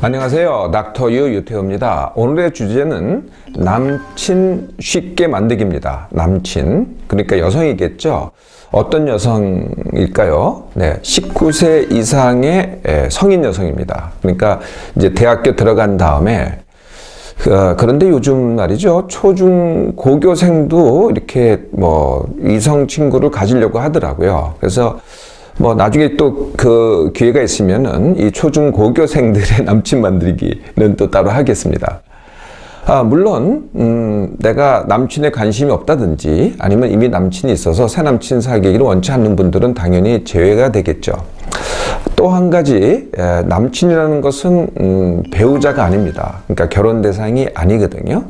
안녕하세요. 닥터유 유태호입니다. 오늘의 주제는 남친 쉽게 만들기입니다. 남친, 그러니까 여성이겠죠. 어떤 여성일까요? 네, 19세 이상의 성인 여성입니다. 그러니까 이제 대학교 들어간 다음에 그런데 요즘 말이죠. 초중 고교생도 이렇게 이성 친구를 가지려고 하더라고요. 그래서 나중에 또 그 기회가 있으면은 이 초중 고교생들의 남친 만들기는 또 따로 하겠습니다. 물론, 내가 남친에 관심이 없다든지 아니면 이미 남친이 있어서 새 남친 사귀기를 원치 않는 분들은 당연히 제외가 되겠죠. 또 한 가지, 남친이라는 것은 배우자가 아닙니다. 그러니까 결혼 대상이 아니거든요.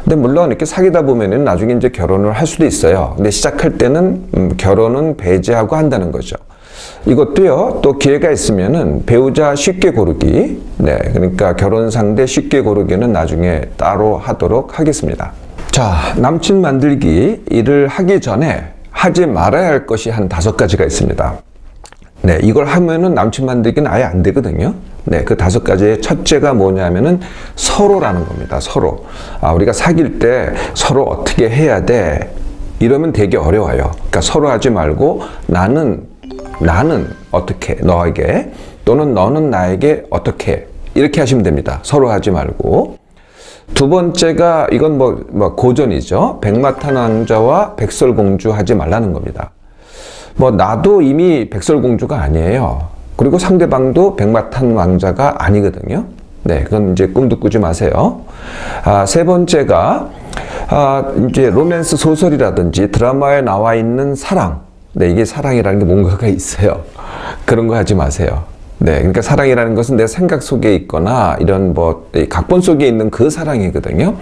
근데 물론 이렇게 사귀다 보면은 나중에 이제 결혼을 할 수도 있어요. 근데 시작할 때는 결혼은 배제하고 한다는 거죠. 이것도요, 또 기회가 있으면은 배우자 쉽게 고르기, 네, 그러니까 결혼 상대 쉽게 고르기는 나중에 따로 하도록 하겠습니다. 자, 남친 만들기 일을 하기 전에 하지 말아야 할 것이 한 5가지가 있습니다. 네, 이걸 하면은 남친 만들기는 아예 안 되거든요. 네, 그 5가지의 첫째가 뭐냐면은 서로라는 겁니다. 서로. 우리가 사귈 때 서로 어떻게 해야 돼? 이러면 되게 어려워요. 그러니까 서로 하지 말고 나는 어떻게 너에게 또는 너는 나에게 어떻게 이렇게 하시면 됩니다. 서로 하지 말고. 두 번째가 이건 고전이죠. 백마탄 왕자와 백설공주 하지 말라는 겁니다. 나도 이미 백설공주가 아니에요. 그리고 상대방도 백마탄 왕자가 아니거든요. 네, 그건 이제 꿈도 꾸지 마세요. 세 번째가 이제 로맨스 소설이라든지 드라마에 나와 있는 사랑. 네, 이게 사랑이라는 게 뭔가가 있어요. 그런 거 하지 마세요. 네, 그러니까 사랑이라는 것은 내 생각 속에 있거나 이런 각본 속에 있는 그 사랑이거든요.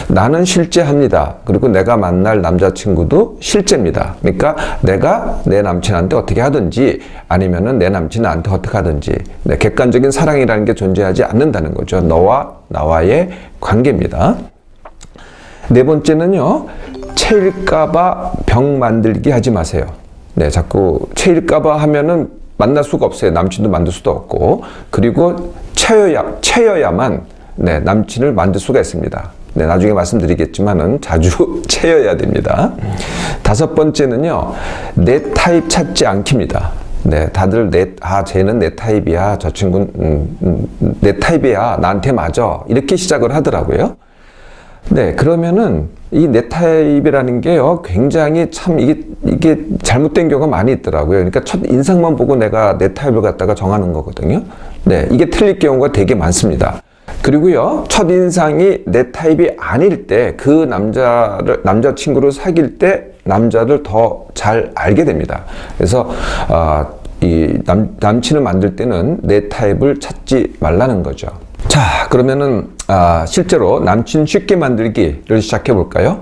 나는 실제합니다. 그리고 내가 만날 남자친구도 실제입니다. 그러니까 내가 내 남친한테 어떻게 하든지 아니면은 내 남친은 나한테 어떻게 하든지, 네, 객관적인 사랑이라는 게 존재하지 않는다는 거죠. 너와 나와의 관계입니다. 네 번째는요, 체일까봐 병 만들기 하지 마세요. 네, 자꾸 체일까봐 하면은 만날 수가 없어요. 남친도 만들 수도 없고. 그리고 채여야만, 네, 남친을 만들 수가 있습니다. 네, 나중에 말씀드리겠지만은 자주 채여야 됩니다. 5번째는요, 내 타입 찾지 않기입니다. 네, 다들 쟤는 내 타입이야. 저 친구는 내 타입이야. 나한테 맞아. 이렇게 시작을 하더라고요. 네, 그러면은 이 내 타입이라는 게요, 굉장히 참 이게 잘못된 경우가 많이 있더라고요. 그러니까 첫 인상만 보고 내가 내 타입을 갖다가 정하는 거거든요. 네, 이게 틀릴 경우가 되게 많습니다. 그리고요, 첫 인상이 내 타입이 아닐 때 그 남자친구를 사귈 때 남자를 더 잘 알게 됩니다. 그래서 이 남친을 만들 때는 내 타입을 찾지 말라는 거죠. 자, 그러면은 실제로 남친 쉽게 만들기를 시작해 볼까요?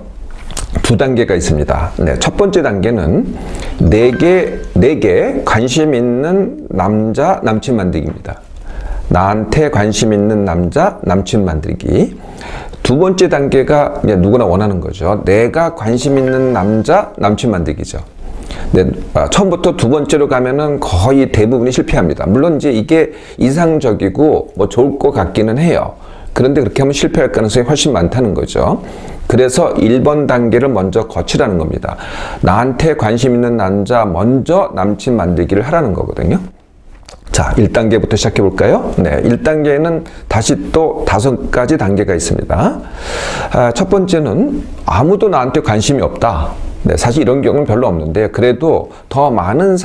2단계가 있습니다. 네, 첫 번째 단계는 내게 관심 있는 남친 만들기입니다. 나한테 관심 있는 남친 만들기. 두 번째 단계가 그냥 누구나 원하는 거죠. 내가 관심 있는 남친 만들기죠. 네, 처음부터 두 번째로 가면은 거의 대부분이 실패합니다. 물론 이제 이게 이상적이고 좋을 것 같기는 해요. 그런데 그렇게 하면 실패할 가능성이 훨씬 많다는 거죠. 그래서 1번 단계를 먼저 거치라는 겁니다. 나한테 관심 있는 남자 먼저 남친 만들기를 하라는 거거든요. 자, 1단계부터 시작해 볼까요? 네, 1단계는 다시 또 5가지 단계가 있습니다. 첫 번째는 아무도 나한테 관심이 없다. 네, 사실 이런 경우는 별로 없는데 그래도 더 많은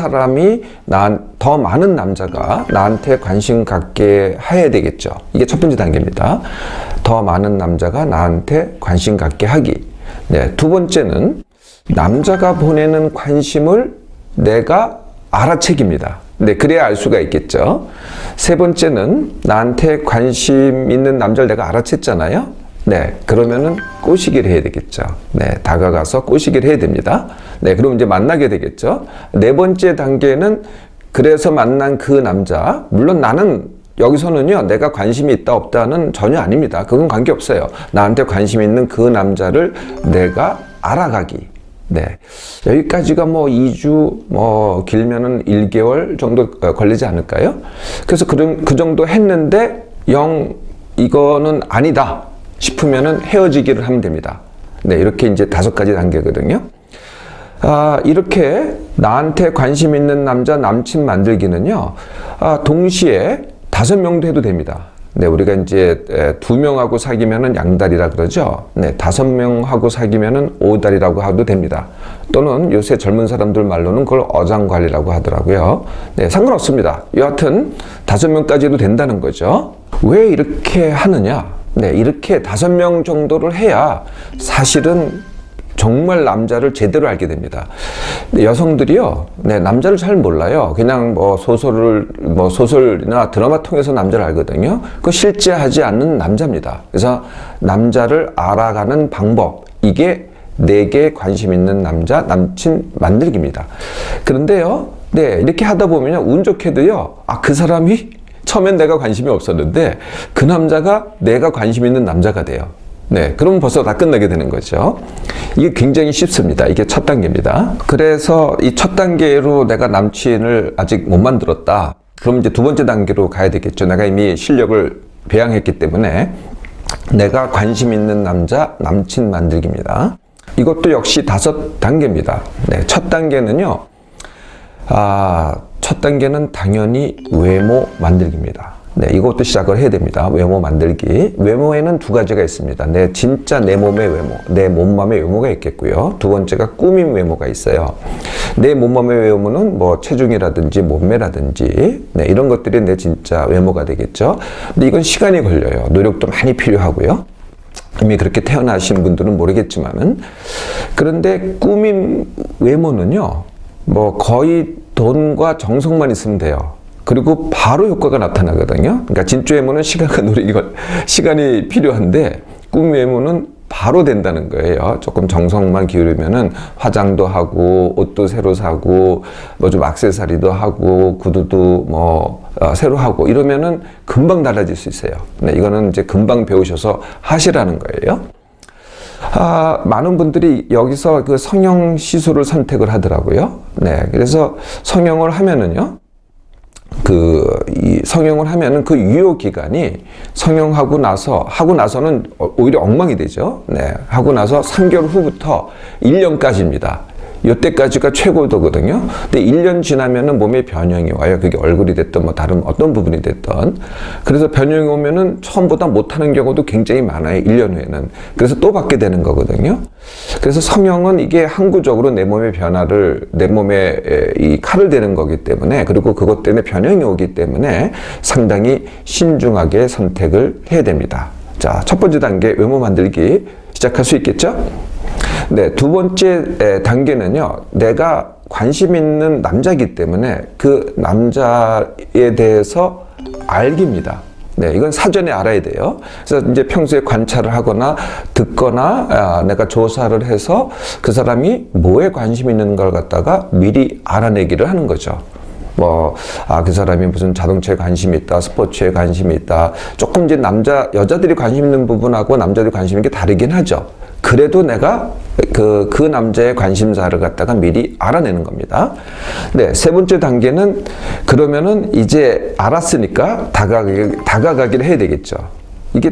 남자가 나한테 관심 갖게 해야 되겠죠. 이게 첫 번째 단계입니다. 더 많은 남자가 나한테 관심 갖게 하기. 네, 두 번째는 남자가 보내는 관심을 내가 알아채기입니다. 네, 그래야 알 수가 있겠죠. 세 번째는 나한테 관심 있는 남자를 내가 알아챘잖아요. 네, 그러면은 꼬시기를 해야 되겠죠. 네, 다가가서 꼬시기를 해야 됩니다. 네, 그럼 이제 만나게 되겠죠. 4번째 단계는 그래서 만난 그 남자, 물론 나는 여기서는요, 내가 관심이 있다 없다는 전혀 아닙니다. 그건 관계없어요. 나한테 관심 있는 그 남자를 내가 알아가기. 네. 여기까지가 2주, 길면은 1개월 정도 걸리지 않을까요? 그래서 그 정도 했는데 영 이거는 아니다 싶으면은 헤어지기를 하면 됩니다. 네, 이렇게 이제 5가지 단계거든요. 이렇게 나한테 관심 있는 남자, 남친 만들기는요, 동시에 5명도 해도 됩니다. 네, 우리가 이제 2명하고 사귀면은 양다리라 그러죠. 네, 5명하고 사귀면은 5다리라고 하도 됩니다. 또는 요새 젊은 사람들 말로는 그걸 어장관리라고 하더라고요. 네, 상관없습니다. 여하튼 5명까지도 된다는 거죠. 왜 이렇게 하느냐? 네, 이렇게 5명 정도를 해야 사실은 정말 남자를 제대로 알게 됩니다. 여성들이요, 네, 남자를 잘 몰라요. 그냥 소설이나 드라마 통해서 남자를 알거든요. 그 실제 하지 않는 남자입니다. 그래서 남자를 알아가는 방법, 이게 내게 관심 있는 남자, 남친 만들기입니다. 그런데요, 네, 이렇게 하다 보면요, 운 좋게도요, 그 사람이 처음엔 내가 관심이 없었는데, 그 남자가 내가 관심 있는 남자가 돼요. 네, 그러면 벌써 다 끝나게 되는 거죠. 이게 굉장히 쉽습니다. 이게 첫 단계입니다. 그래서 이 첫 단계로 내가 남친을 아직 못 만들었다. 그럼 이제 2번째 단계로 가야 되겠죠. 내가 이미 실력을 배양했기 때문에 내가 관심 있는 남자, 남친 만들기입니다. 이것도 역시 5단계입니다. 네, 첫 단계는요. 첫 단계는 당연히 외모 만들기입니다. 네, 이것도 시작을 해야 됩니다. 외모 만들기. 외모에는 2가지가 있습니다. 진짜 내 몸의 외모, 내 몸맘의 외모가 있겠고요. 2번째가 꾸민 외모가 있어요. 내 몸맘의 외모는 뭐 체중이라든지 몸매라든지, 네, 이런 것들이 내 진짜 외모가 되겠죠. 근데 이건 시간이 걸려요. 노력도 많이 필요하고요. 이미 그렇게 태어나신 분들은 모르겠지만은. 그런데 꾸민 외모는요, 뭐 거의 돈과 정성만 있으면 돼요. 그리고 바로 효과가 나타나거든요. 그러니까 진짜 외모는 시간이 필요한데, 꿈 외모는 바로 된다는 거예요. 조금 정성만 기울이면은 화장도 하고, 옷도 새로 사고, 뭐 좀 액세서리도 하고, 구두도 새로 하고, 이러면은 금방 달라질 수 있어요. 네, 이거는 이제 금방 배우셔서 하시라는 거예요. 많은 분들이 여기서 그 성형 시술을 선택을 하더라고요. 네, 그래서 성형을 하면은요, 이 성형을 하면은 그 유효 기간이 성형하고 나서는 오히려 엉망이 되죠. 네. 하고 나서 3개월 후부터 1년까지입니다. 이때까지가 최고도거든요. 근데 1년 지나면은 몸에 변형이 와요. 그게 얼굴이 됐든 뭐 다른 어떤 부분이 됐든. 그래서 변형이 오면은 처음보다 못하는 경우도 굉장히 많아요. 1년 후에는. 그래서 또 받게 되는 거거든요. 그래서 성형은 이게 항구적으로 내 몸의 변화를, 내 몸에 이 칼을 대는 거기 때문에, 그리고 그것 때문에 변형이 오기 때문에 상당히 신중하게 선택을 해야 됩니다. 자, 첫 번째 단계 외모 만들기 시작할 수 있겠죠? 네, 2번째 단계는요, 내가 관심 있는 남자이기 때문에 그 남자에 대해서 알기입니다. 네, 이건 사전에 알아야 돼요. 그래서 이제 평소에 관찰을 하거나 듣거나 내가 조사를 해서 그 사람이 뭐에 관심 있는 걸 갖다가 미리 알아내기를 하는 거죠. 그 사람이 무슨 자동차에 관심이 있다, 스포츠에 관심이 있다. 조금 이제 여자들이 관심 있는 부분하고 남자들이 관심 있는 게 다르긴 하죠. 그래도 내가 그 남자의 관심사를 갖다가 미리 알아내는 겁니다. 네, 3번째 단계는 그러면은 이제 알았으니까 다가가기를 해야 되겠죠. 이게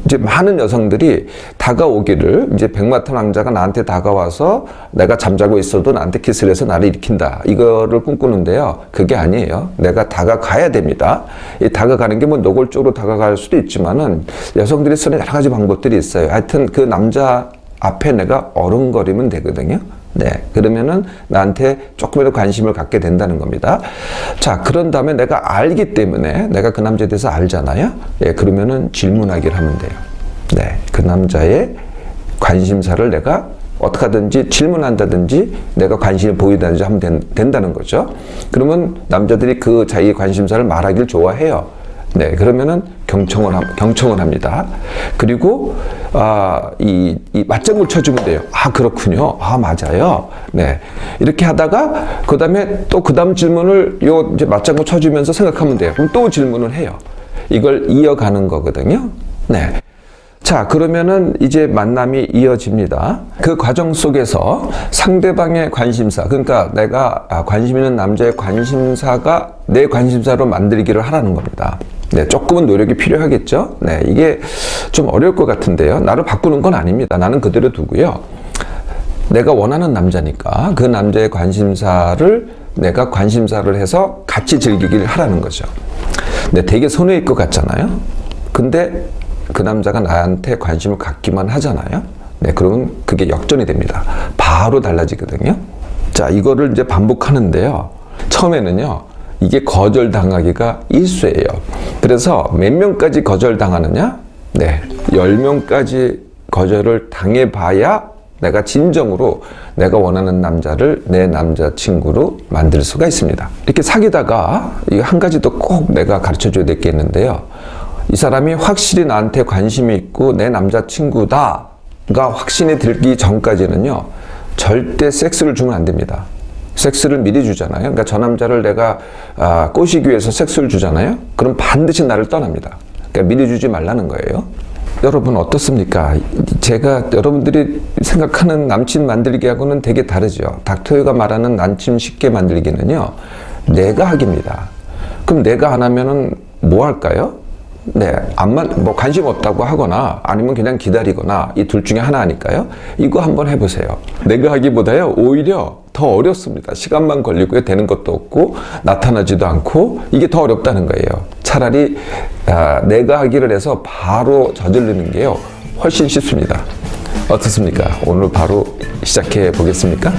이제 많은 여성들이 다가오기를, 이제 백마탄 왕자가 나한테 다가와서 내가 잠자고 있어도 나한테 키스를 해서 나를 일으킨다, 이거를 꿈꾸는데요. 그게 아니에요. 내가 다가가야 됩니다. 이 다가가는 게 뭐 노골적으로 다가갈 수도 있지만은 여성들이 쓰는 여러 가지 방법들이 있어요. 하여튼 그 남자 앞에 내가 어른거리면 되거든요. 네, 그러면은 나한테 조금이라도 관심을 갖게 된다는 겁니다. 자, 그런 다음에 내가 알기 때문에, 내가 그 남자에 대해서 알잖아요. 예, 그러면은 질문하기를 하면 돼요. 네, 그 남자의 관심사를 내가 어떻게 하든지 질문한다든지 내가 관심을 보이든지 하면 된다는 거죠. 그러면 남자들이 그 자기의 관심사를 말하기를 좋아해요. 네, 그러면은 경청을 합니다. 그리고 이 맞장구를 쳐주면 돼요. 그렇군요. 맞아요. 네, 이렇게 하다가 그다음에 또 그다음 질문을 이제 맞장구 쳐주면서 생각하면 돼요. 그럼 또 질문을 해요. 이걸 이어가는 거거든요. 네. 자, 그러면은 이제 만남이 이어집니다. 그 과정 속에서 상대방의 관심사, 그러니까 내가 관심 있는 남자의 관심사가 내 관심사로 만들기를 하라는 겁니다. 네, 조금은 노력이 필요하겠죠. 네, 이게 좀 어려울 것 같은데요. 나를 바꾸는 건 아닙니다. 나는 그대로 두고요. 내가 원하는 남자니까 그 남자의 관심사를 내가 관심사를 해서 같이 즐기길 하라는 거죠. 네, 되게 손해일 것 같잖아요. 근데 그 남자가 나한테 관심을 갖기만 하잖아요. 네, 그러면 그게 역전이 됩니다. 바로 달라지거든요. 자, 이거를 이제 반복하는데요. 처음에는요, 이게 거절당하기가 일쑤예요. 그래서 몇 명까지 거절당하느냐? 네, 10명까지 거절을 당해봐야 내가 진정으로 내가 원하는 남자를 내 남자친구로 만들 수가 있습니다. 이렇게 사귀다가 이거 한 가지 더 꼭 내가 가르쳐 줘야 될 게 있는데요. 이 사람이 확실히 나한테 관심이 있고 내 남자친구다가 확신이 들기 전까지는요, 절대 섹스를 주면 안 됩니다. 섹스를 미리 주잖아요. 그러니까 저 남자를 내가 꼬시기 위해서 섹스를 주잖아요. 그럼 반드시 나를 떠납니다. 그러니까 미리 주지 말라는 거예요. 여러분 어떻습니까? 제가 여러분들이 생각하는 남친 만들기하고는 되게 다르죠. 닥터유가 말하는 남친 쉽게 만들기는요, 내가 하기입니다. 그럼 내가 안 하면은 뭐 할까요? 네, 뭐 관심 없다고 하거나 아니면 그냥 기다리거나 이 둘 중에 하나 하니까요. 이거 한번 해보세요. 내가 하기보다요, 오히려 더 어렵습니다. 시간만 걸리고요, 되는 것도 없고 나타나지도 않고 이게 더 어렵다는 거예요. 차라리 내가 하기를 해서 바로 저지르는 게요, 훨씬 쉽습니다. 어떻습니까? 오늘 바로 시작해 보겠습니까?